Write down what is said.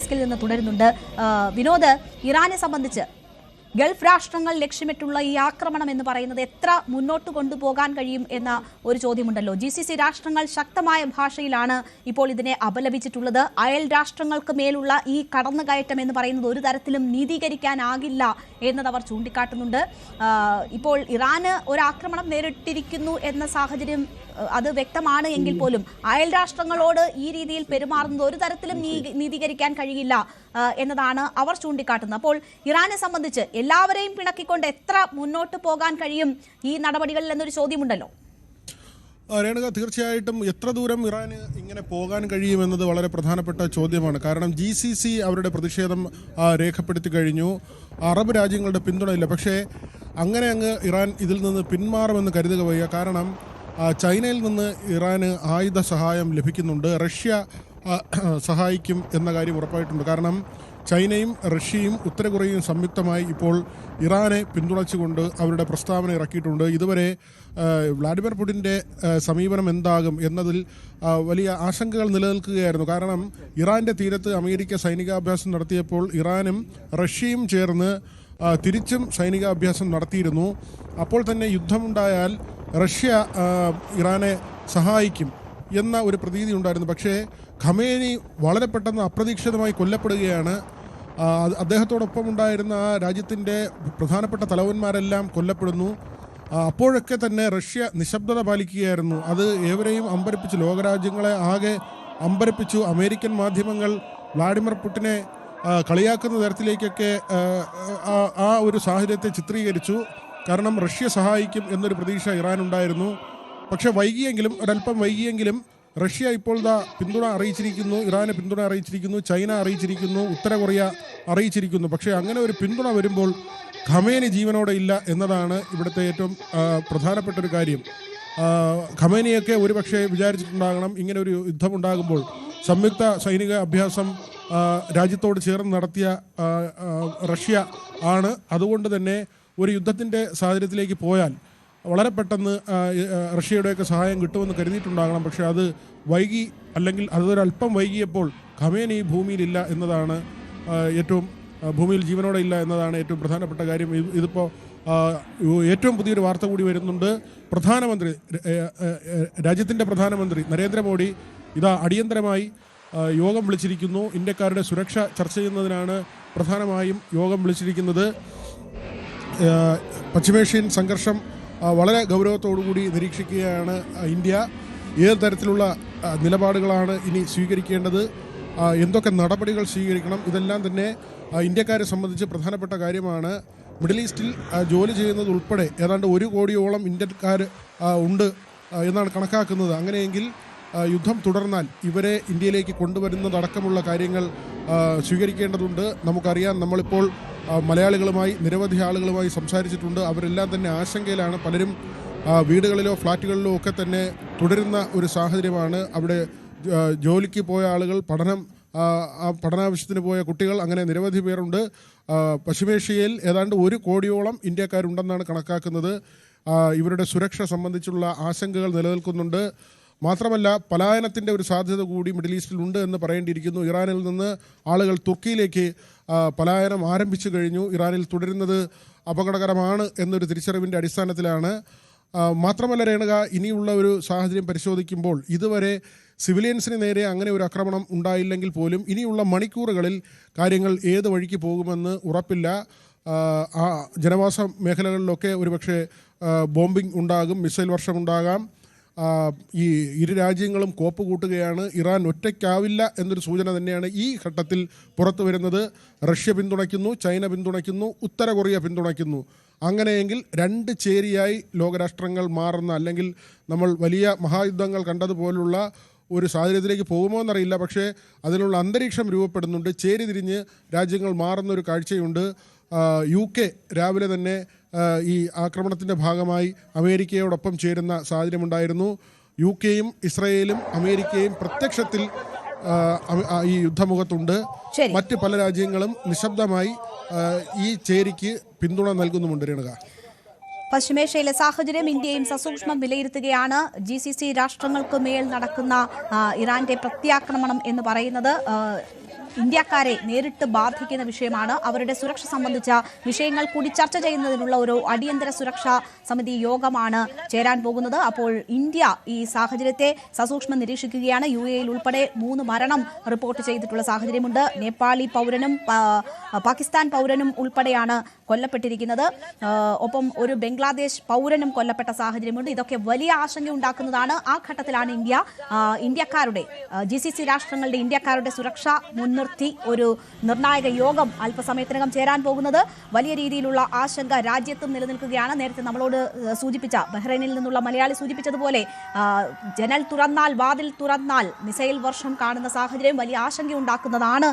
ഡെസ്കിൽ നിന്ന് തുടരുന്നുണ്ട്. വിനോദ്, ഇറാനെ സംബന്ധിച്ച് ഗൾഫ് രാഷ്ട്രങ്ങൾ ലക്ഷ്യമിട്ടുള്ള ഈ ആക്രമണം എന്ന് പറയുന്നത് എത്ര മുന്നോട്ട് കൊണ്ടുപോകാൻ കഴിയും എന്ന ഒരു ചോദ്യമുണ്ടല്ലോ. GCC രാഷ്ട്രങ്ങൾ ശക്തമായ ഭാഷയിലാണ് ഇപ്പോൾ ഇതിനെ അപലപിച്ചിട്ടുള്ളത്. അയൽ രാഷ്ട്രങ്ങൾക്ക് മേലുള്ള ഈ കടന്നുകയറ്റം എന്ന് പറയുന്നത് ഒരു തരത്തിലും നീതീകരിക്കാനാകില്ല എന്നത് അവർ ചൂണ്ടിക്കാട്ടുന്നുണ്ട്. ഇപ്പോൾ ഇറാന് ഒരു ആക്രമണം നേരിട്ടിരിക്കുന്നു എന്ന സാഹചര്യം അത് വ്യക്തമാണ് എങ്കിൽ പോലും അയൽ രാഷ്ട്രങ്ങളോട് ഈ രീതിയിൽ പെരുമാറുന്നത് ഒരു തരത്തിലും നീതീകരിക്കാൻ കഴിയില്ല എന്നതാണ് അവർ ചൂണ്ടിക്കാട്ടുന്നത്. അപ്പോൾ ഇറാനെ സംബന്ധിച്ച് എല്ലാവരെയും പിണക്കിക്കൊണ്ട് എത്ര മുന്നോട്ട് പോകാൻ കഴിയും ഈ നടപടികളിൽ എന്നൊരു ചോദ്യമുണ്ടല്ലോ. രേണുക, തീർച്ചയായിട്ടും എത്ര ദൂരം ഇറാന് ഇങ്ങനെ പോകാൻ കഴിയുമെന്നത് വളരെ പ്രധാനപ്പെട്ട ചോദ്യമാണ്. കാരണം GCC അവരുടെ പ്രതിഷേധം രേഖപ്പെടുത്തി കഴിഞ്ഞു. അറബ് രാജ്യങ്ങളുടെ പിന്തുണയില്ല. പക്ഷേ അങ്ങനെ അങ്ങ് ഇറാൻ ഇതിൽ നിന്ന് പിന്മാറുമെന്ന് കരുതുക വയ്യ. കാരണം ചൈനയിൽ നിന്ന് ഇറാന് ആയുധ സഹായം ലഭിക്കുന്നുണ്ട്. റഷ്യ സഹായിക്കും എന്ന കാര്യം ഉറപ്പായിട്ടുണ്ട്. കാരണം ചൈനയും റഷ്യയും ഉത്തര കൊറിയയും സംയുക്തമായി ഇപ്പോൾ ഇറാനെ പിന്തുണച്ചുകൊണ്ട് അവരുടെ പ്രസ്താവന ഇറക്കിയിട്ടുണ്ട്. ഇതുവരെ വ്ളാഡിമിർ പുടിൻ്റെ സമീപനം എന്താകും എന്നതിൽ വലിയ ആശങ്കകൾ നിലനിൽക്കുകയായിരുന്നു. കാരണം ഇറാൻ്റെ തീരത്ത് അമേരിക്ക സൈനികാഭ്യാസം നടത്തിയപ്പോൾ ഇറാനും റഷ്യയും ചേർന്ന് തിരിച്ചും സൈനികാഭ്യാസം നടത്തിയിരുന്നു. അപ്പോൾ തന്നെ യുദ്ധമുണ്ടായാൽ റഷ്യ ഇറാനെ സഹായിക്കും എന്ന ഒരു പ്രതീതി ഉണ്ടായിരുന്നു. പക്ഷേ ഖമേനി വളരെ പെട്ടെന്ന് അപ്രതീക്ഷിതമായി കൊല്ലപ്പെടുകയാണ്. അദ്ദേഹത്തോടൊപ്പം ഉണ്ടായിരുന്ന ആ രാജ്യത്തിൻ്റെ പ്രധാനപ്പെട്ട തലവന്മാരെല്ലാം കൊല്ലപ്പെടുന്നു. അപ്പോഴൊക്കെ തന്നെ റഷ്യ നിശബ്ദത പാലിക്കുകയായിരുന്നു. അത് ഏവരെയും അമ്പരപ്പിച്ചു, ലോകരാജ്യങ്ങളെ ആകെ അമ്പരപ്പിച്ചു. അമേരിക്കൻ മാധ്യമങ്ങൾ വ്ളാഡിമിർ പുടിനെ കളിയാക്കുന്ന തരത്തിലേക്കൊക്കെ ആ ഒരു സാഹചര്യത്തെ ചിത്രീകരിച്ചു. കാരണം റഷ്യ സഹായിക്കും എന്നൊരു പ്രതീക്ഷ ഇറാനുണ്ടായിരുന്നു. പക്ഷേ വൈകിയെങ്കിലും, ഒരല്പം വൈകിയെങ്കിലും റഷ്യ ഇപ്പോൾ പിന്തുണ അറിയിച്ചിരിക്കുന്നു, ഇറാന് പിന്തുണ അറിയിച്ചിരിക്കുന്നു, ചൈന അറിയിച്ചിരിക്കുന്നു, ഉത്തര കൊറിയ അറിയിച്ചിരിക്കുന്നു. പക്ഷേ അങ്ങനെ ഒരു പിന്തുണ വരുമ്പോൾ ഖമേനി ജീവനോടെ ഇല്ല എന്നതാണ് ഇവിടുത്തെ ഏറ്റവും പ്രധാനപ്പെട്ട ഒരു കാര്യം. ഖമേനിയൊക്കെ ഒരുപക്ഷെ വിചാരിച്ചിട്ടുണ്ടാകണം ഇങ്ങനെ ഒരു യുദ്ധമുണ്ടാകുമ്പോൾ സംയുക്ത സൈനിക അഭ്യാസം രാജ്യത്തോട് ചേർന്ന് നടത്തിയ റഷ്യ ആണ്. അതുകൊണ്ട് തന്നെ ഒരു യുദ്ധത്തിൻ്റെ സാഹചര്യത്തിലേക്ക് പോയാൽ വളരെ പെട്ടെന്ന് റഷ്യയുടെയൊക്കെ സഹായം കിട്ടുമെന്ന് കരുതിയിട്ടുണ്ടാകണം. പക്ഷേ അത് വൈകി, അല്ലെങ്കിൽ അതൊരല്പം വൈകിയപ്പോൾ ഖമേനി ഭൂമിയിലില്ല എന്നതാണ് ഭൂമിയിൽ ജീവനോടെ ഇല്ല എന്നതാണ് ഏറ്റവും പ്രധാനപ്പെട്ട കാര്യം. ഇതിപ്പോൾ ഏറ്റവും പുതിയൊരു വാർത്ത കൂടി വരുന്നുണ്ട്. രാജ്യത്തിൻ്റെ പ്രധാനമന്ത്രി നരേന്ദ്രമോദി അടിയന്തരമായി യോഗം വിളിച്ചിരിക്കുന്നു. ഇന്ത്യക്കാരുടെ സുരക്ഷ ചർച്ച ചെയ്യുന്നതിനാണ് പ്രധാനമായും യോഗം വിളിച്ചിരിക്കുന്നത്. പശ്ചിമേഷ്യൻ സംഘർഷം വളരെ ഗൗരവത്തോടുകൂടി നിരീക്ഷിക്കുകയാണ് ഇന്ത്യ. ഏത് തരത്തിലുള്ള നിലപാടുകളാണ് ഇനി സ്വീകരിക്കേണ്ടത്, എന്തൊക്കെ നടപടികൾ സ്വീകരിക്കണം, ഇതെല്ലാം തന്നെ ഇന്ത്യക്കാരെ സംബന്ധിച്ച് പ്രധാനപ്പെട്ട കാര്യമാണ്. മിഡിൽ ഈസ്റ്റിൽ ജോലി ചെയ്യുന്നത് ഉൾപ്പെടെ ഏതാണ്ട് 1 കോടിയോളം ഇന്ത്യക്കാർ ഉണ്ട് എന്നാണ് കണക്കാക്കുന്നത്. അങ്ങനെയെങ്കിൽ യുദ്ധം തുടർന്നാൽ ഇവരെ ഇന്ത്യയിലേക്ക് കൊണ്ടുവരുന്നതടക്കമുള്ള കാര്യങ്ങൾ സ്വീകരിക്കേണ്ടതുണ്ട്. നമുക്കറിയാം, നമ്മളിപ്പോൾ മലയാളികളുമായി നിരവധി ആളുകളുമായി സംസാരിച്ചിട്ടുണ്ട്. അവരെല്ലാം തന്നെ ആശങ്കയിലാണ്. പലരും വീടുകളിലോ ഫ്ലാറ്റുകളിലോ ഒക്കെ തന്നെ തുടരുന്ന ഒരു സാഹചര്യമാണ്. അവിടെ ജോലിക്ക് പോയ ആളുകൾ, പഠനാവശ്യത്തിന് പോയ കുട്ടികൾ, അങ്ങനെ നിരവധി പേരുണ്ട്. പശ്ചിമേഷ്യയിൽ ഏതാണ്ട് 1 കോടിയോളം ഇന്ത്യക്കാരുണ്ടെന്നാണ് കണക്കാക്കുന്നത്. ഇവരുടെ സുരക്ഷ സംബന്ധിച്ചുള്ള ആശങ്കകൾ നിലനിൽക്കുന്നുണ്ട്. മാത്രമല്ല, പലായനത്തിൻ്റെ ഒരു സാധ്യത കൂടി മിഡിൽ ഈസ്റ്റിൽ ഉണ്ട് എന്ന് പറയേണ്ടിയിരിക്കുന്നു. ഇറാനിൽ നിന്ന് ആളുകൾ തുർക്കിയിലേക്ക് പലായനം ആരംഭിച്ചു കഴിഞ്ഞു. ഇറാനിൽ തുടരുന്നത് അപകടകരമാണ് എന്നൊരു തിരിച്ചറിവിൻ്റെ അടിസ്ഥാനത്തിലാണ്. മാത്രമല്ല രേണുക, ഇനിയുള്ള ഒരു സാഹചര്യം പരിശോധിക്കുമ്പോൾ ഇതുവരെ സിവിലിയൻസിന് നേരെ അങ്ങനെ ഒരു ആക്രമണം ഉണ്ടായില്ലെങ്കിൽ പോലും ഇനിയുള്ള മണിക്കൂറുകളിൽ കാര്യങ്ങൾ ഏത് വഴിക്ക് പോകുമെന്ന് ഉറപ്പില്ല. ജനവാസ മേഖലകളിലൊക്കെ ഒരുപക്ഷെ ബോംബിംഗ് ഉണ്ടാകും, മിസൈൽ വർഷമുണ്ടാകാം. ഈ ഇരു രാജ്യങ്ങളും കോപ്പ് കൂട്ടുകയാണ്. ഇറാൻ ഒറ്റയ്ക്കാവില്ല എന്നൊരു സൂചന തന്നെയാണ് ഈ ഘട്ടത്തിൽ പുറത്തു വരുന്നത്. റഷ്യ പിന്തുണയ്ക്കുന്നു, ചൈന പിന്തുണയ്ക്കുന്നു, ഉത്തര കൊറിയ പിന്തുണയ്ക്കുന്നു. അങ്ങനെയെങ്കിൽ 2 ചേരിയായി ലോകരാഷ്ട്രങ്ങൾ മാറുന്ന, അല്ലെങ്കിൽ നമ്മൾ വലിയ മഹായുദ്ധങ്ങൾ കണ്ടതുപോലുള്ള ഒരു സാഹചര്യത്തിലേക്ക് പോകുമോ എന്നറിയില്ല. പക്ഷേ അതിനുള്ള അന്തരീക്ഷം രൂപപ്പെടുന്നുണ്ട്. ചേരി തിരിഞ്ഞ് രാജ്യങ്ങൾ മാറുന്നൊരു കാഴ്ചയുണ്ട്. UK രാവിലെ തന്നെ ഈ ആക്രമണത്തിൻ്റെ ഭാഗമായി അമേരിക്കയോടൊപ്പം ചേരുന്ന സാഹചര്യമുണ്ടായിരുന്നു. UKയും ഇസ്രയേലും അമേരിക്കയും പ്രത്യക്ഷത്തിൽ ഈ യുദ്ധമുഖത്തുണ്ട്. മറ്റ് പല രാജ്യങ്ങളും നിശബ്ദമായി ഈ ചേരിക്ക് പിന്തുണ നൽകുന്നുമുണ്ട്. രേണുക, പശ്ചിമേഷ്യയിലെ സാഹചര്യം ഇന്ത്യയും സസൂക്ഷ്മം വിലയിരുത്തുകയാണ്. GCC രാഷ്ട്രങ്ങൾക്ക് മേൽ നടക്കുന്ന ഇറാന്റെ പ്രത്യാക്രമണം എന്ന് പറയുന്നത് ഇന്ത്യക്കാരെ നേരിട്ട് ബാധിക്കുന്ന വിഷയമാണ്. അവരുടെ സുരക്ഷ സംബന്ധിച്ച വിഷയങ്ങൾ കൂടി ചർച്ച ചെയ്യുന്നതിനുള്ള ഒരു അടിയന്തര സുരക്ഷാ സമിതി യോഗമാണ് ചേരാൻ പോകുന്നത്. അപ്പോൾ ഇന്ത്യ ഈ സാഹചര്യത്തെ സസൂക്ഷ്മം നിരീക്ഷിക്കുകയാണ്. UAE ഉൾപ്പെടെ 3 മരണം റിപ്പോർട്ട് ചെയ്തിട്ടുള്ള സാഹചര്യമുണ്ട്. നേപ്പാളി പൗരനും പാകിസ്ഥാൻ പൗരനും ഉൾപ്പെടെയാണ് കൊല്ലപ്പെട്ടിരിക്കുന്നത്. ഒപ്പം ഒരു ബംഗ്ലാദേശ് പൗരനും കൊല്ലപ്പെട്ട സാഹചര്യമുണ്ട്. ഇതൊക്കെ വലിയ ആശങ്ക ഉണ്ടാക്കുന്നതാണ്. ആ ഘട്ടത്തിലാണ് ഇന്ത്യക്കാരുടെ GCC രാഷ്ട്രങ്ങളുടെ ഇന്ത്യക്കാരുടെ സുരക്ഷ മുൻനിർത്തി ഒരു നിർണായക യോഗം അല്പസമയത്തിനകം ചേരാൻ പോകുന്നത്. വലിയ രീതിയിലുള്ള ആശങ്ക രാജ്യത്തും നിലനിൽക്കുകയാണ്. നേരത്തെ നമ്മളോട് സൂചിപ്പിച്ച ബഹ്റൈനിൽ നിന്നുള്ള മലയാളി സൂചിപ്പിച്ചതുപോലെ ജനൽ തുറന്നാൽ വാതിൽ തുറന്നാൽ മിസൈൽ വർഷം കാണുന്ന സാഹചര്യം വലിയ ആശങ്കയുണ്ടാക്കുന്നതാണ്